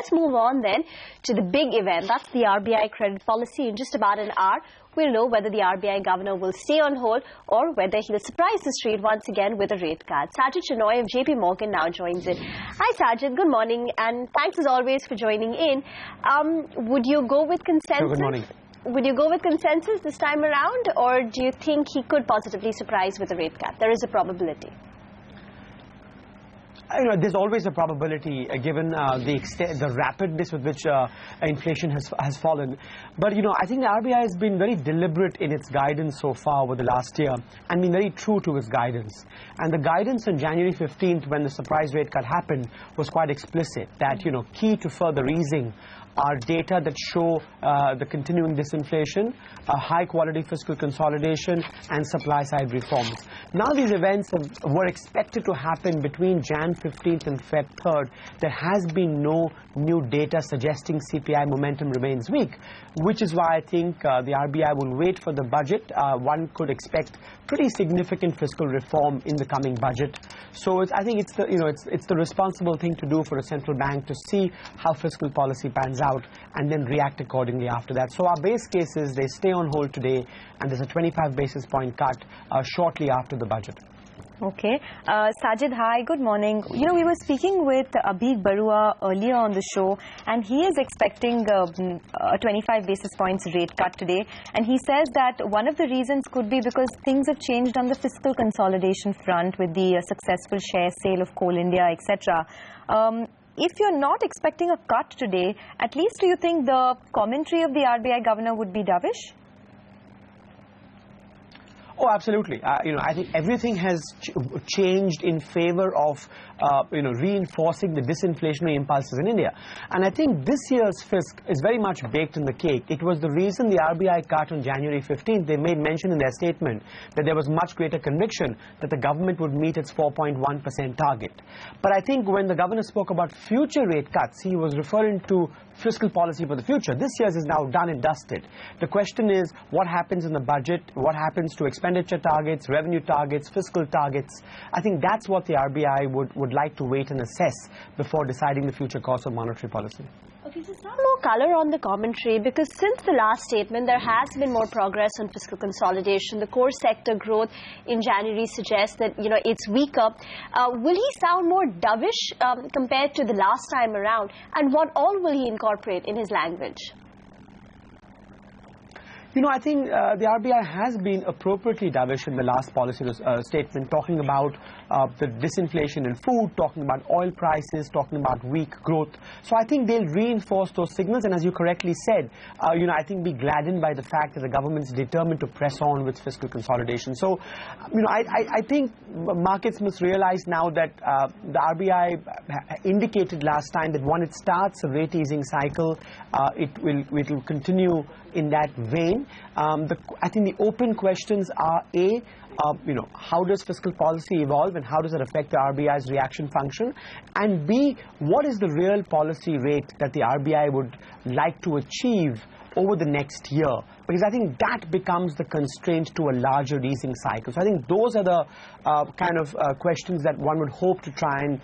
Let's move on then to the big event. That's the RBI credit policy. In just about an hour, we'll know whether the RBI governor will stay on hold or whether he'll surprise the street once again with a rate cut. Sajjid Chinoy of JPMorgan now joins in. Hi Sajjid, good morning, and thanks as always for joining in. Would you go with consensus? Sure, good morning. Would you go with consensus this time around, or do you think he could positively surprise with a rate cut? There is a probability. There's always a probability given the rapidness with which inflation has fallen. But, I think the RBI has been very deliberate in its guidance so far over the last year and been very true to its guidance. And the guidance on January 15th, when the surprise rate cut happened, was quite explicit that, key to further easing are data that show the continuing disinflation, high-quality fiscal consolidation, and supply-side reforms. Now these events were expected to happen between Jan 15th and Feb 3rd. There has been no new data suggesting CPI momentum remains weak, which is why I think the RBI will wait for the budget. One could expect pretty significant fiscal reform in the coming budget. So I think it's the responsible thing to do for a central bank to see how fiscal policy pans out and then react accordingly after that. So our base case is they stay on hold today and there's a 25 basis point cut shortly after the budget. Okay. Sajjid, hi, good morning. We were speaking with Abhi Barua earlier on the show, and he is expecting a 25 basis points rate cut today. And he says that one of the reasons could be because things have changed on the fiscal consolidation front with the successful share sale of Coal India, etc. If you're not expecting a cut today, at least do you think the commentary of the RBI governor would be dovish? Oh, absolutely. I think everything has changed in favor of, reinforcing the disinflationary impulses in India. And I think this year's fisc is very much baked in the cake. It was the reason the RBI cut on January 15th. They made mention in their statement that there was much greater conviction that the government would meet its 4.1% target. But I think when the governor spoke about future rate cuts, he was referring to fiscal policy for the future. This year's is now done and dusted. The question is what happens in the budget, what happens to expenditure targets, revenue targets, fiscal targets. I think that's what the RBI would like to wait and assess before deciding the future course of monetary policy. Okay, so some more color on the commentary, because since the last statement, there has been more progress on fiscal consolidation. The core sector growth in January suggests that, it's weaker. Will he sound more dovish compared to the last time around? And what all will he incorporate in his language? I think the RBI has been appropriately dovish in the last policy statement, talking about the disinflation in food, talking about oil prices, talking about weak growth. So I think they'll reinforce those signals. And as you correctly said, I think be gladdened by the fact that the government's determined to press on with fiscal consolidation. So, I think markets must realize now that the RBI indicated last time that when it starts a rate easing cycle, it will continue in that vein. I think the open questions are how does fiscal policy evolve and how does it affect the RBI's reaction function? And B, what is the real policy rate that the RBI would like to achieve over the next year? Because I think that becomes the constraint to a larger easing cycle. So I think those are the kind of questions that one would hope to try and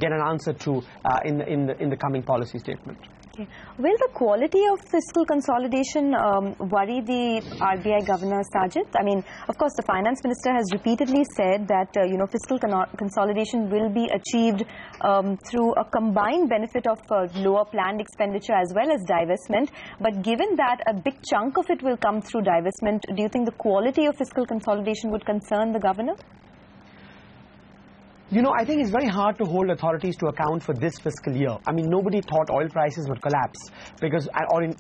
get an answer to in the coming policy statement. Okay. Will the quality of fiscal consolidation worry the RBI governor, Sajjid? I mean, of course, the finance minister has repeatedly said that, fiscal consolidation will be achieved through a combined benefit of lower planned expenditure as well as divestment. But given that a big chunk of it will come through divestment, do you think the quality of fiscal consolidation would concern the governor? I think it's very hard to hold authorities to account for this fiscal year. I mean, nobody thought oil prices would collapse because,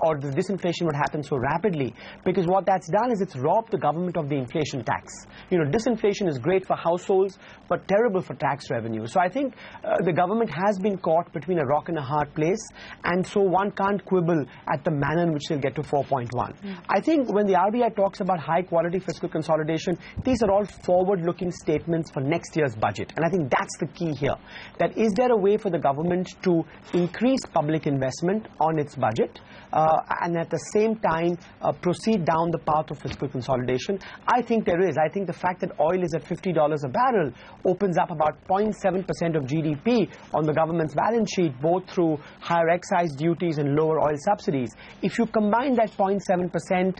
or the disinflation would happen so rapidly, because what that's done is it's robbed the government of the inflation tax. Disinflation is great for households, but terrible for tax revenue. So I think the government has been caught between a rock and a hard place, and so one can't quibble at the manner in which they'll get to 4.1. I think when the RBI talks about high-quality fiscal consolidation, these are all forward-looking statements for next year's budget. And I think think that's the key here. That is there a way for the government to increase public investment on its budget and at the same time proceed down the path of fiscal consolidation? I think there is. I think the fact that oil is at $50 a barrel opens up about 0.7% of GDP on the government's balance sheet, both through higher excise duties and lower oil subsidies. If you combine that 0.7%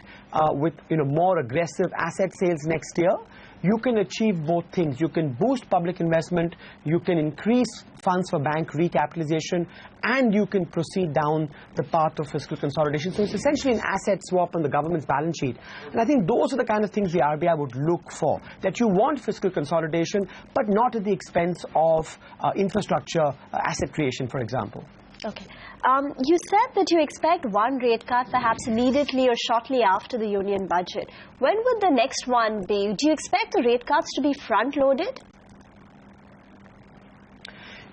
with more aggressive asset sales next year, you can achieve both things. You can boost public investment, you can increase funds for bank recapitalization, and you can proceed down the path of fiscal consolidation. So it's essentially an asset swap on the government's balance sheet. And I think those are the kind of things the RBI would look for, that you want fiscal consolidation, but not at the expense of infrastructure asset creation, for example. Okay. You said that you expect one rate cut perhaps immediately or shortly after the union budget. When would the next one be? Do you expect the rate cuts to be front-loaded?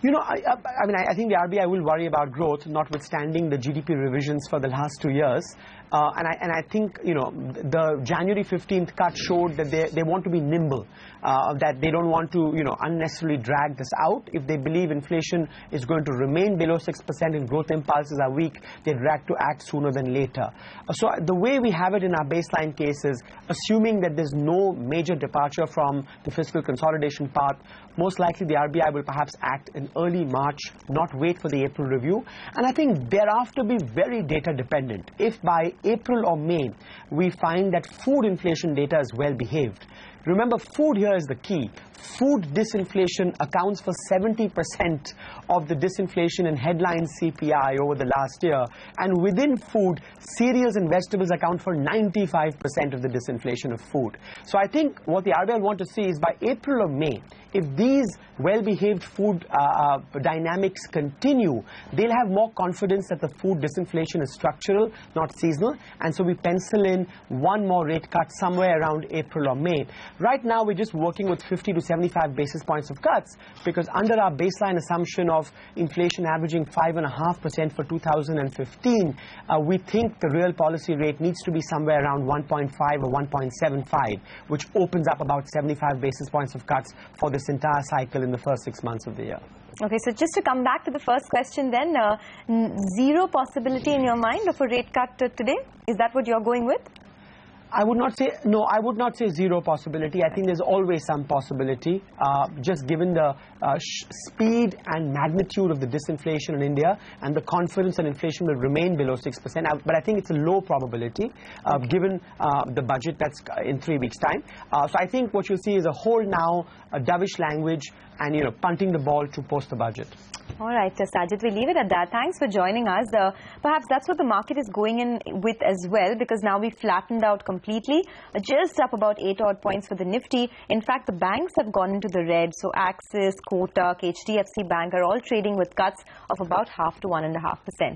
I think the RBI will worry about growth, notwithstanding the GDP revisions for the last 2 years. And I think, the January 15th cut showed that they want to be nimble, that they don't want to, unnecessarily drag this out. If they believe inflation is going to remain below 6% and growth impulses are weak, they'd like to act sooner than later. So the way we have it in our baseline case is, assuming that there's no major departure from the fiscal consolidation path, most likely the RBI will perhaps act in early March, not wait for the April review. And I think thereafter be very data dependent. If by April or May we find that food inflation data is well behaved, remember, food here is the key. Food disinflation accounts for 70% of the disinflation in headline CPI over the last year. And within food, cereals and vegetables account for 95% of the disinflation of food. So I think what the RBI will want to see is by April or May, if these well-behaved food dynamics continue, they'll have more confidence that the food disinflation is structural, not seasonal. And so we pencil in one more rate cut somewhere around April or May. Right now, we're just working with 50 to 75 basis points of cuts, because under our baseline assumption of inflation averaging 5.5% for 2015, we think the real policy rate needs to be somewhere around 1.5 or 1.75, which opens up about 75 basis points of cuts for this entire cycle in the first 6 months of the year. Okay, so just to come back to the first question then, zero possibility in your mind of a rate cut today? Is that what you're going with? I would not say zero possibility. I think there's always some possibility, just given the speed and magnitude of the disinflation in India and the confidence that inflation will remain below 6%. But I think it's a low probability, given the budget that's in 3 weeks' time. So I think what you'll see is a whole now dovish language and, punting the ball to post the budget. All right, Sajjid, we leave it at that. Thanks for joining us. Perhaps that's what the market is going in with as well, because now we flattened out completely, just up about 8 odd points for the Nifty. In fact, the banks have gone into the red. So Axis, Kotak, HDFC Bank are all trading with cuts of about 0.5 to 1.5%.